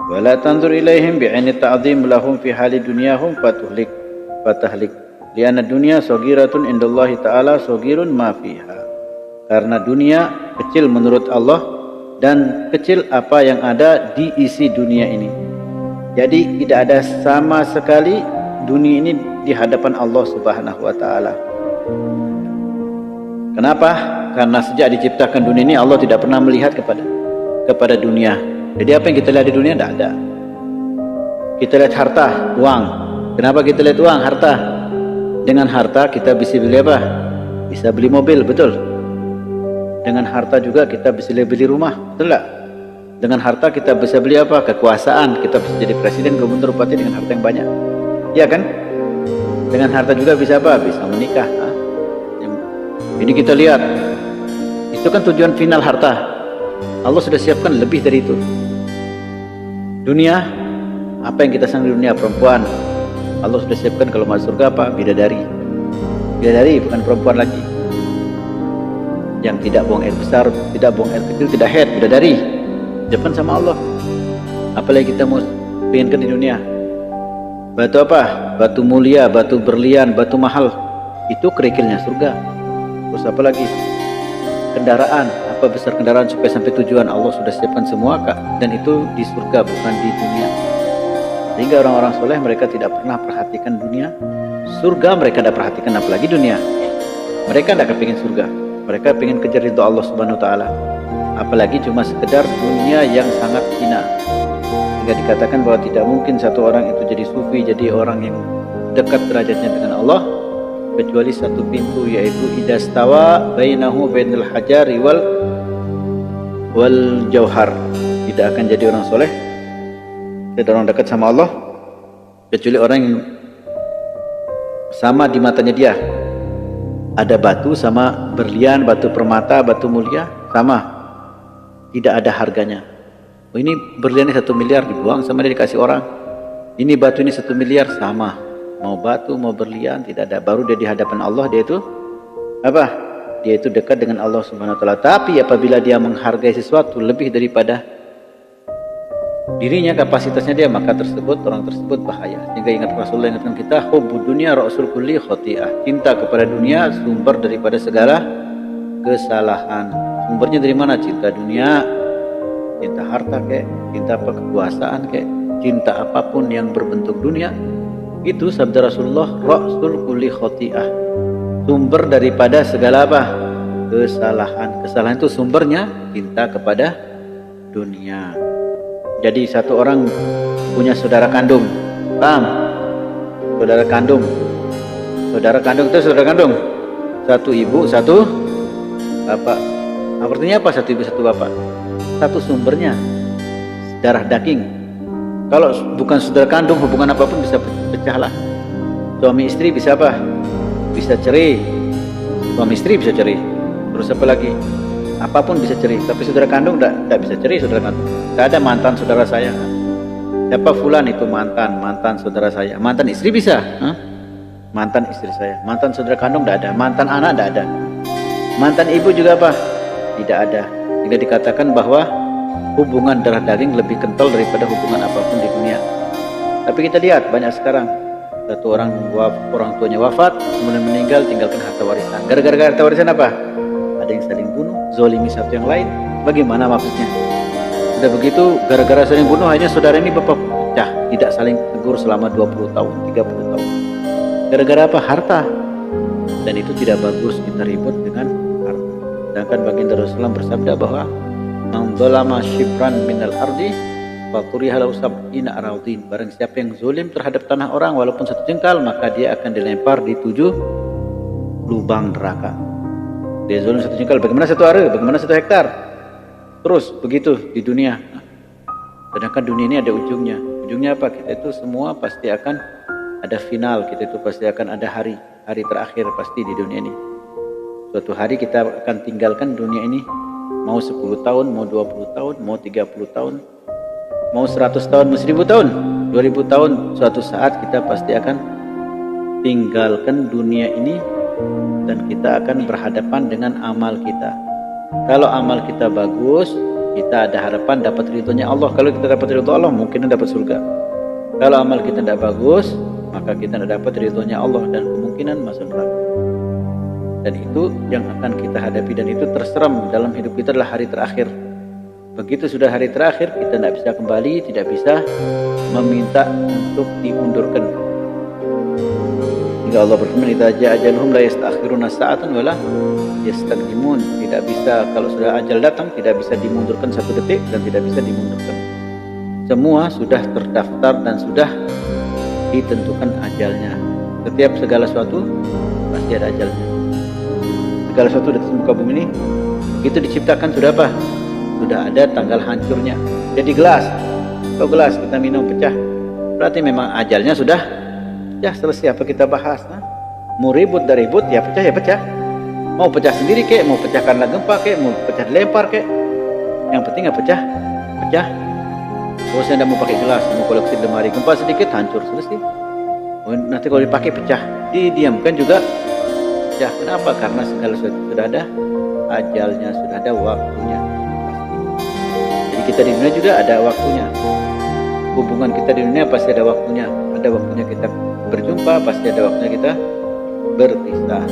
Wala tanzur ilaihim bi'aini ta'zim lahum fi hali dunyahum fatahlik lianna dunya saghiratun indallahi ta'ala saghirun ma fiha. Karena dunia kecil menurut Allah dan kecil apa yang ada di isi dunia ini. Jadi tidak ada sama sekali dunia ini di hadapan Allah Subhanahu wa taala. Kenapa? Karena sejak diciptakan dunia ini Allah tidak pernah melihat kepada dunia. Jadi apa yang kita lihat di dunia tidak ada. Kita lihat harta, uang. Kenapa kita lihat uang, harta? Dengan harta kita bisa beli apa? Bisa beli mobil, betul? Dengan harta juga kita bisa beli rumah, betul tak? Dengan harta kita bisa beli apa? Kekuasaan. Kita bisa jadi presiden, gubernur, bupati dengan harta yang banyak. Iya kan? Dengan harta juga bisa apa? Bisa menikah. Ini kita lihat. Itu kan tujuan final harta. Allah sudah siapkan lebih dari itu. Dunia, apa yang kita sayang di dunia? Perempuan. Allah sudah siapkan kalau masuk surga apa? Bidadari. Bidadari bukan perempuan lagi. Yang tidak buang air besar, tidak buang air kecil, tidak haid, bidadari. Siapkan sama Allah. Apalagi kita mau inginkan di dunia? Batu apa? Batu mulia, batu berlian, batu mahal. Itu kerikilnya surga. Terus apa lagi? Kendaraan, apa besar kendaraan supaya sampai tujuan Allah sudah siapkan semua, Kak. Dan itu di surga bukan di dunia. Sehingga orang-orang soleh mereka tidak pernah perhatikan dunia. Surga mereka tidak perhatikan, apalagi dunia. Mereka tidak kepingin surga. Mereka ingin kejar ridho Allah Subhanahu wa taala. Apalagi cuma sekedar dunia yang sangat hina. Sehingga dikatakan bahwa tidak mungkin satu orang itu jadi sufi, jadi orang yang dekat derajatnya dengan Allah, kecuali satu pintu, yaitu idastawa bainahu bainal hajari wal jauhar. Tidak akan jadi orang soleh, tidak orang dekat sama Allah, kecuali orang yang sama di matanya dia. Ada batu sama berlian, batu permata, batu mulia, sama. Tidak ada harganya. Oh, ini berlian ini 1 miliar, dibuang sama dia dikasih orang. Ini batu ini 1 miliar, sama. Mau batu, mau berlian, tidak ada. Baru dia di hadapan Allah, dia itu apa? Dia itu dekat dengan Allah Subhanahu wa taala. Tapi apabila dia menghargai sesuatu lebih daripada dirinya, kapasitasnya dia, maka orang tersebut bahaya. Sehingga ingat Rasulullah ingatkan kita, hubbud dunya ra'sul kulli khati'ah. Cinta kepada dunia sumber daripada segala kesalahan. Sumbernya dari mana? Cinta dunia, cinta harta kek, cinta kekuasaan kek, cinta apapun yang berbentuk dunia. Itu sabda Rasulullah, ra'sul kulli khati'ah. Sumber daripada segala apa? Kesalahan. Kesalahan itu sumbernya cinta kepada dunia. Jadi satu orang punya saudara kandung, paham? Saudara kandung itu saudara kandung. Satu ibu, satu bapak. Artinya apa? Satu ibu, satu bapak. Satu sumbernya darah daging. Kalau bukan saudara kandung, hubungan apapun bisa pecahlah. Suami istri bisa apa? Bisa cerai. Suami istri bisa cerai. Terus apa lagi? Apapun bisa cerai, tapi saudara kandung tidak bisa cerai. Saudara kandung, tidak ada mantan saudara saya. Siapa fulan itu mantan saudara saya. Mantan istri bisa, mantan istri saya. Mantan saudara kandung tidak ada. Mantan anak tidak ada. Mantan ibu juga apa? Tidak ada. Jika dikatakan bahwa hubungan darah daging lebih kental daripada hubungan apapun di dunia. Tapi kita lihat banyak sekarang, satu orang tuanya wafat, kemudian meninggal, tinggalkan harta warisan. Gara-gara harta warisan apa? Ada yang saling bunuh, zolimi satu yang lain. Bagaimana maksudnya? Sudah begitu, gara-gara saling bunuh, hanya saudara ini bapak pecah, tidak saling tegur selama 20 tahun, 30 tahun. Gara-gara apa? Harta. Dan itu tidak bagus kita ribut dengan harta. Sedangkan baginda Rasulullah bersabda bahwa man dzalama shibran minal ardi faturiha lahu sab'ina aradin. Barang siapa yang zalim terhadap tanah orang walaupun 1 jengkal, maka dia akan dilempar di 7 lubang neraka. Dia zalim 1 jengkal, bagaimana 1 are, bagaimana 1 hektar. Terus begitu di dunia. Sedangkan dunia ini ada ujungnya. Ujungnya apa? Kita itu semua pasti akan ada final. Kita itu pasti akan ada hari terakhir pasti di dunia ini. Suatu hari kita akan tinggalkan dunia ini. Mau 10 tahun, mau 20 tahun, mau 30 tahun, mau 100 tahun, mau 1000 tahun, 2000 tahun. Suatu saat kita pasti akan tinggalkan dunia ini dan kita akan berhadapan dengan amal kita. Kalau amal kita bagus, kita ada harapan dapat ridhonya Allah. Kalau kita dapat ridho Allah, mungkin dapat surga. Kalau amal kita tidak bagus, maka kita tidak dapat ridhonya Allah dan kemungkinan masuk neraka. Dan itu yang akan kita hadapi, dan itu terseram dalam hidup kita adalah hari terakhir. Begitu sudah hari terakhir, kita tidak bisa kembali, tidak bisa meminta untuk diundurkan. Hingga Allah berfirman, "Idza jaa ajaluhum la yasta'khiruna sa'atan wa la yastaqdimun." Tidak bisa, kalau sudah ajal datang, tidak bisa dimundurkan satu detik dan tidak bisa dimundurkan. Semua sudah terdaftar dan sudah ditentukan ajalnya. Setiap segala sesuatu pasti ada ajalnya. Segala sesuatu di atas muka bumi ini itu diciptakan sudah apa? Sudah ada tanggal hancurnya. Jadi gelas, kalau gelas kita minum pecah, berarti memang ajalnya sudah selesai. Apa kita bahas? Mau ribut dah ribut, ya pecah ya pecah. Mau pecah sendiri kek, mau pecah karena gempa kek, mau pecah dilempar kek, yang penting pecah. Kalau saya tidak mau pakai gelas, mau koleksi lemari, gempa sedikit hancur, selesai. Nanti kalau dipakai pecah, didiamkan juga. Ya, kenapa? Karena segala sesuatu sudah ada ajalnya, sudah ada waktunya. Jadi kita di dunia juga ada waktunya. Hubungan kita di dunia pasti ada waktunya. Ada waktunya kita berjumpa, pasti ada waktunya kita berpisah.